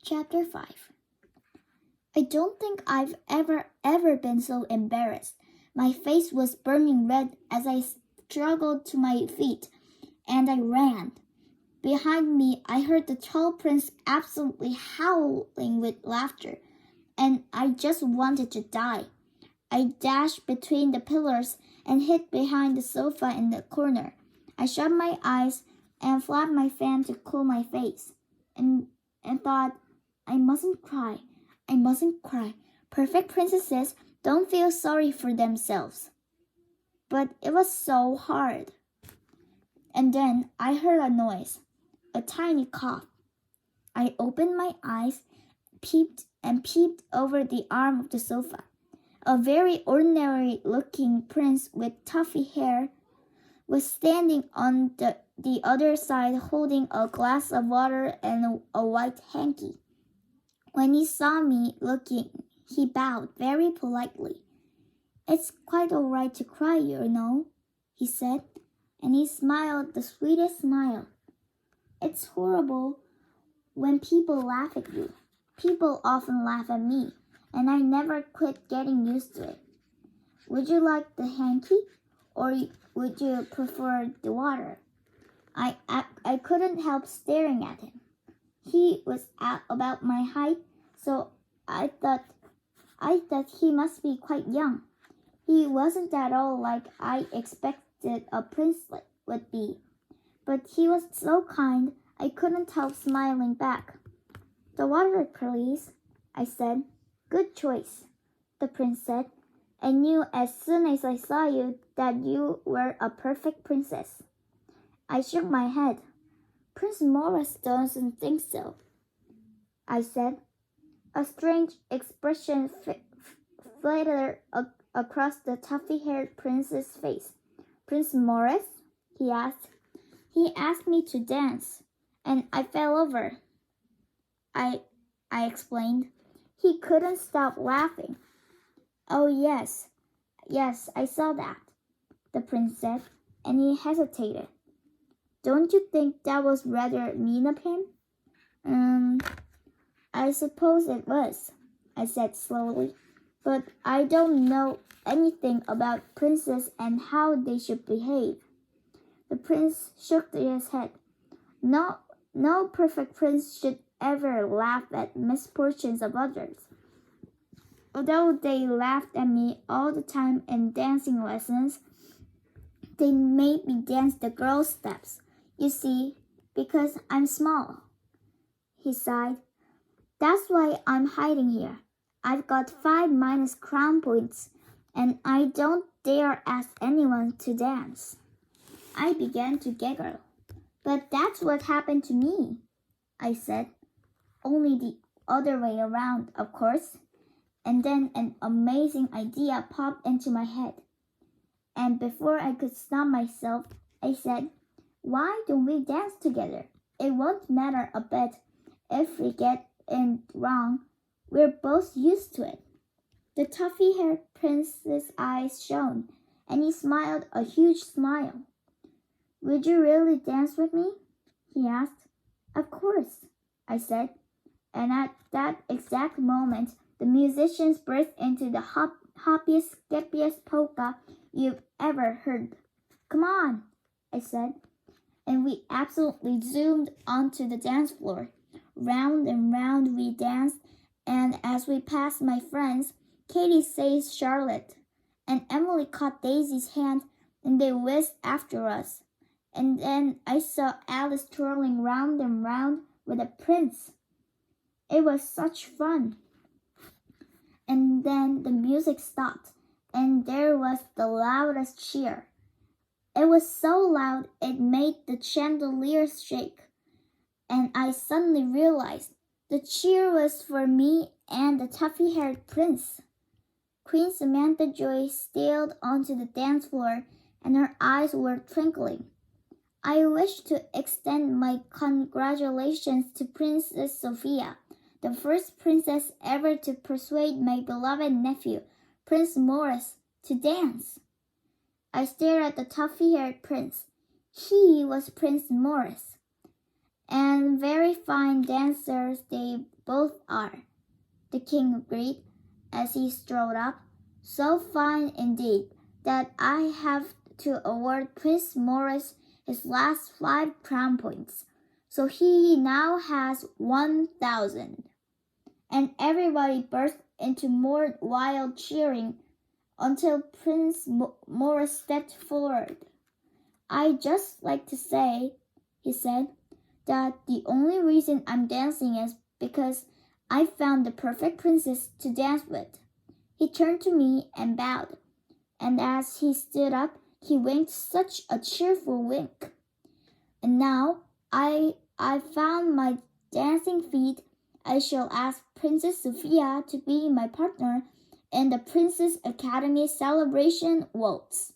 Chapter 5. I don't think I've ever been so embarrassed. My face was burning red as I struggled to my feet, and I ran. Behind me, I heard the tall prince absolutely howling with laughter, and I just wanted to die. I dashed between the pillars and hid behind the sofa in the corner. I shut my eyes and flapped my fan to cool my face, and thought, I mustn't cry. I mustn't cry. Perfect princesses don't feel sorry for themselves. But it was so hard. And then I heard a noise, a tiny cough. I opened my eyes, peeped over the arm of the sofa. A very ordinary-looking prince with tuffy hair was standing on the other side holding a glass of water and a white hanky. When he saw me looking, he bowed very politely. It's quite all right to cry, you know, he said, and he smiled the sweetest smile. It's horrible when people laugh at you. People often laugh at me, and I never quit getting used to it. Would you like the hanky, or would you prefer the water? I couldn't help staring at him. He was at about my height, so I thought he must be quite young. He wasn't at all like I expected a prince would be, but he was so kind I couldn't help smiling back. The water, please, I said. Good choice, the prince said. I knew as soon as I saw you that you were a perfect princess. I shook my head. Prince Maurice doesn't think so, I said. A strange expression flitted across the tuffy-haired prince's face. Prince Maurice? He asked. He asked me to dance, and I fell over. I explained. He couldn't stop laughing. Oh, yes, I saw that, the prince said, and he hesitated. Don't you think that was rather mean of him? I suppose it was, I said slowly, but I don't know anything about princes and how they should behave. The prince shook his head. No perfect prince should ever laugh at misfortunes of others. Although they laughed at me all the time in dancing lessons, they made me dance the girls' steps, you see, because I'm small. He sighed. That's why I'm hiding here. I've got 5- crown points, and I don't dare ask anyone to dance. I began to giggle. But that's what happened to me, I said. Only the other way around, of course. And then an amazing idea popped into my head. And before I could stop myself, I said, why don't we dance together? It won't matter a bit if we get it wrong. We're both used to it. The tuffy-haired prince's eyes shone, and he smiled a huge smile. Would you really dance with me? He asked. Of course, I said. And at that exact moment, the musicians burst into the hoppiest, skippiest polka you've ever heard. Come on, I said. And we absolutely zoomed onto the dance floor. Round and round we danced, and as we passed my friends, Katie seized Charlotte, and Emily caught Daisy's hand, and they whizzed after us. And then I saw Alice twirling round and round with a prince. It was such fun. And then the music stopped, and there was the loudest cheer. It was so loud it made the chandelier shake. And I suddenly realized the cheer was for me and the tuffy-haired prince. Queen Samantha Joy stealed onto the dance floor, and her eyes were twinkling. I wish to extend my congratulations to Princess Sophia, the first princess ever to persuade my beloved nephew, Prince Maurice, to dance. I stared at the tuffy-haired prince. He was Prince Maurice. And very fine dancers they both are, the king agreed as he strode up. So fine indeed that I have to award Prince Maurice his last 5 crown points. So he now has 1,000. And everybody burst into more wild cheering until Prince Maurice stepped forward. "I'd just like to say," he said, "that the only reason I'm dancing is because I found the perfect princess to dance with." He turned to me and bowed, and as he stood up, he winked such a cheerful wink. "And now I found my dancing feet, I shall ask Princess Sophia to be my partner in the Princess Academy celebration waltz."